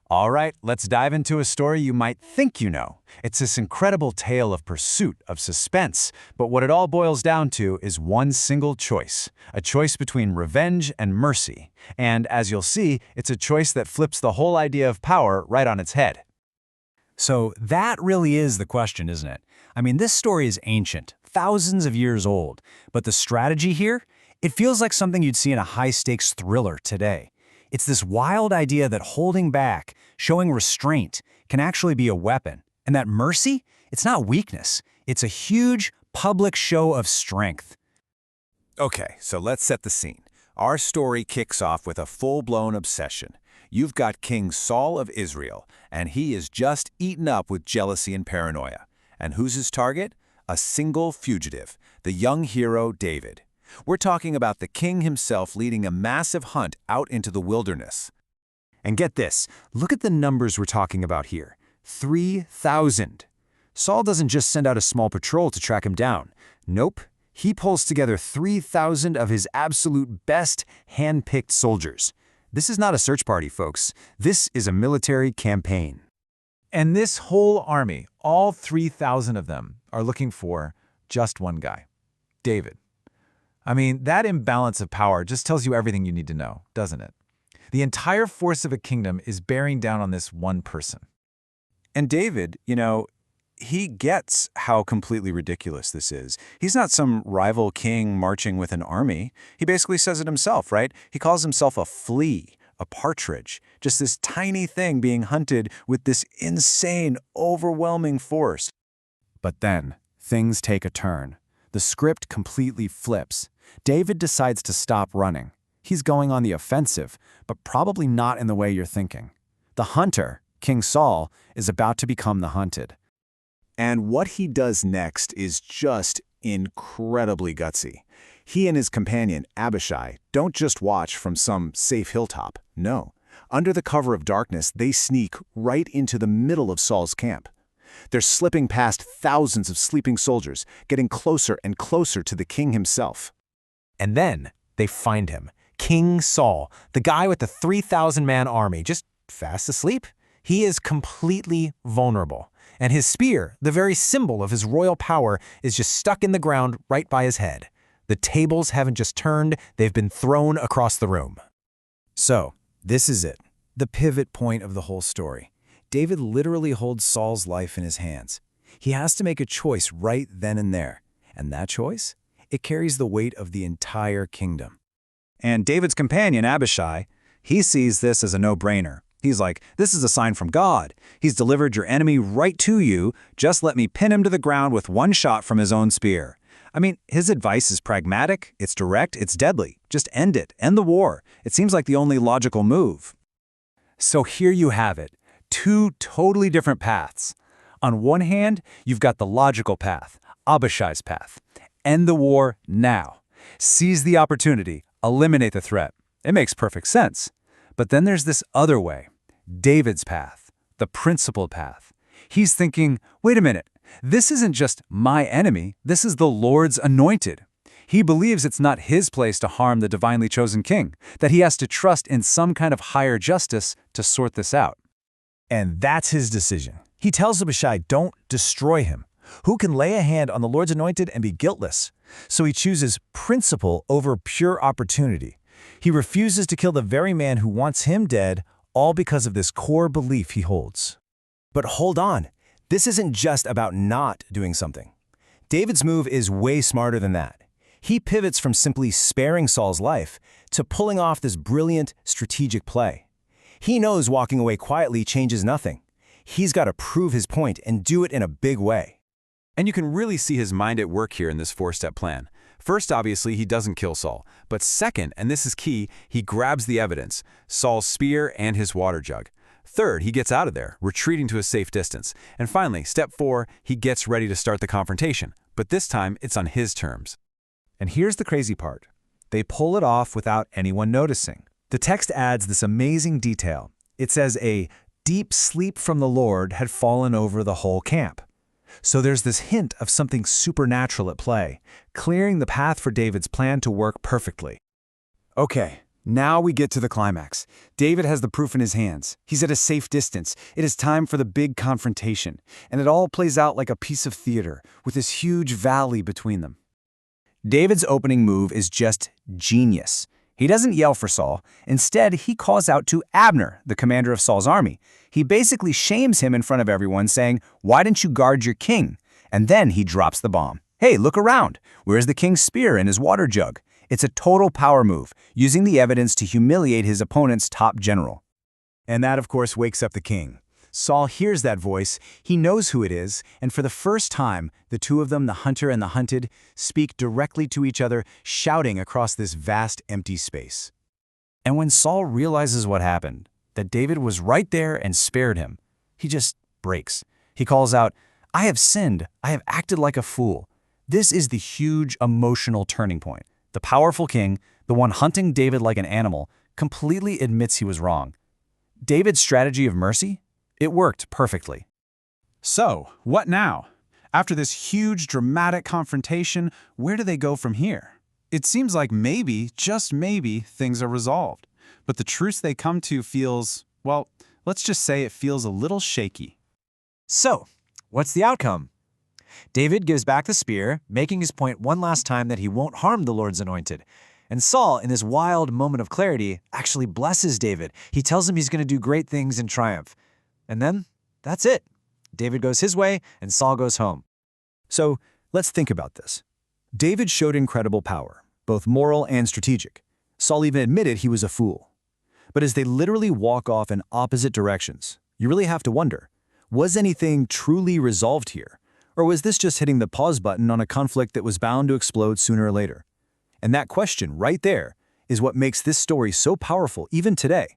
All right, let's dive into a story you might think you know. It's this incredible tale of pursuit, of suspense, but what it all boils down to is one single choice, a choice between revenge and mercy. And as you'll see, it's a choice that flips the whole idea of power right on its head. So that really is the question, isn't it? I mean, this story is ancient, thousands of years old, but the strategy here, it feels like something you'd see in a high-stakes thriller today. It's this wild idea that holding back, showing restraint, can actually be a weapon, and that mercy, it's not weakness. It's a huge, public show of strength. Okay, so let's set the scene. Our story kicks off with a full-blown obsession. You've got King Saul of Israel, and he is just eaten up with jealousy and paranoia. And who's his target? A single fugitive, the young hero David. We're talking about the king himself leading a massive hunt out into the wilderness. And get this, look at the numbers we're talking about here. 3,000. Saul doesn't just send out a small patrol to track him down. Nope, he pulls together 3,000 of his absolute best hand-picked soldiers. This is not a search party, folks. This is a military campaign. And this whole army, all 3,000 of them, are looking for just one guy, David. I mean, that imbalance of power just tells you everything you need to know, doesn't it? The entire force of a kingdom is bearing down on this one person. And David, he gets how completely ridiculous this is. He's not some rival king marching with an army. He basically says it himself, right? He calls himself a flea, a partridge, just this tiny thing being hunted with this insane, overwhelming force. But then, things take a turn. The script completely flips. David decides to stop running. He's going on the offensive, but probably not in the way you're thinking. The hunter, King Saul, is about to become the hunted. And what he does next is just incredibly gutsy. He and his companion, Abishai, don't just watch from some safe hilltop. No. Under the cover of darkness, they sneak right into the middle of Saul's camp. They're slipping past thousands of sleeping soldiers, getting closer and closer to the king himself. And then they find him, King Saul, the guy with the 3,000-man army, just fast asleep. He is completely vulnerable. And his spear, the very symbol of his royal power, is just stuck in the ground right by his head. The tables haven't just turned, they've been thrown across the room. So, this is it, the pivot point of the whole story. David literally holds Saul's life in his hands. He has to make a choice right then and there. And that choice? It carries the weight of the entire kingdom. And David's companion, Abishai, he sees this as a no-brainer. He's like, this is a sign from God. He's delivered your enemy right to you. Just let me pin him to the ground with one shot from his own spear. I mean, his advice is pragmatic, it's direct, it's deadly. Just end it. End the war. It seems like the only logical move. So here you have it. Two totally different paths. On one hand, you've got the logical path, Abishai's path. End the war now. Seize the opportunity. Eliminate the threat. It makes perfect sense. But then there's this other way, David's path, the principled path. He's thinking, wait a minute, this isn't just my enemy, this is the Lord's anointed. He believes it's not his place to harm the divinely chosen king, that he has to trust in some kind of higher justice to sort this out. And that's his decision. He tells Abishai, don't destroy him. Who can lay a hand on the Lord's anointed and be guiltless? So he chooses principle over pure opportunity. He refuses to kill the very man who wants him dead, all because of this core belief he holds. But hold on, this isn't just about not doing something. David's move is way smarter than that. He pivots from simply sparing Saul's life to pulling off this brilliant, strategic play. He knows walking away quietly changes nothing. He's got to prove his point and do it in a big way. And you can really see his mind at work here in this four-step plan. First, obviously, he doesn't kill Saul. But second, and this is key, he grabs the evidence, Saul's spear and his water jug. Third, he gets out of there, retreating to a safe distance. And finally, step 4, he gets ready to start the confrontation. But this time, it's on his terms. And here's the crazy part. They pull it off without anyone noticing. The text adds this amazing detail. It says a deep sleep from the Lord had fallen over the whole camp. So there's this hint of something supernatural at play, clearing the path for David's plan to work perfectly. Okay, Now we get to the climax. David has the proof in his hands. He's at a safe distance. It is time for the big confrontation. And it all plays out like a piece of theater, with this huge valley between them. David's opening move is just genius. He doesn't yell for Saul. Instead, he calls out to Abner, the commander of Saul's army. He basically shames him in front of everyone, saying, "Why didn't you guard your king?" And then he drops the bomb. "Hey, look around. Where's the king's spear and his water jug?" It's a total power move, using the evidence to humiliate his opponent's top general. And that, of course, wakes up the king. Saul hears that voice, he knows who it is, and for the first time, the two of them, the hunter and the hunted, speak directly to each other, shouting across this vast, empty space. And when Saul realizes what happened, that David was right there and spared him, he just breaks. He calls out, "I have sinned. I have acted like a fool." This is the huge emotional turning point. The powerful king, the one hunting David like an animal, completely admits he was wrong. David's strategy of mercy? It worked perfectly. So, what now? After this huge, dramatic confrontation, where do they go from here? It seems like maybe, just maybe, things are resolved. But the truce they come to feels, well, let's just say it feels a little shaky. So, what's the outcome? David gives back the spear, making his point one last time that he won't harm the Lord's anointed. And Saul, in this wild moment of clarity, actually blesses David. He tells him he's going to do great things in triumph. And then, that's it. David goes his way, and Saul goes home. So, let's think about this. David showed incredible power, both moral and strategic. Saul even admitted he was a fool. But as they literally walk off in opposite directions, you really have to wonder, was anything truly resolved here? Or was this just hitting the pause button on a conflict that was bound to explode sooner or later? And that question right there is what makes this story so powerful even today.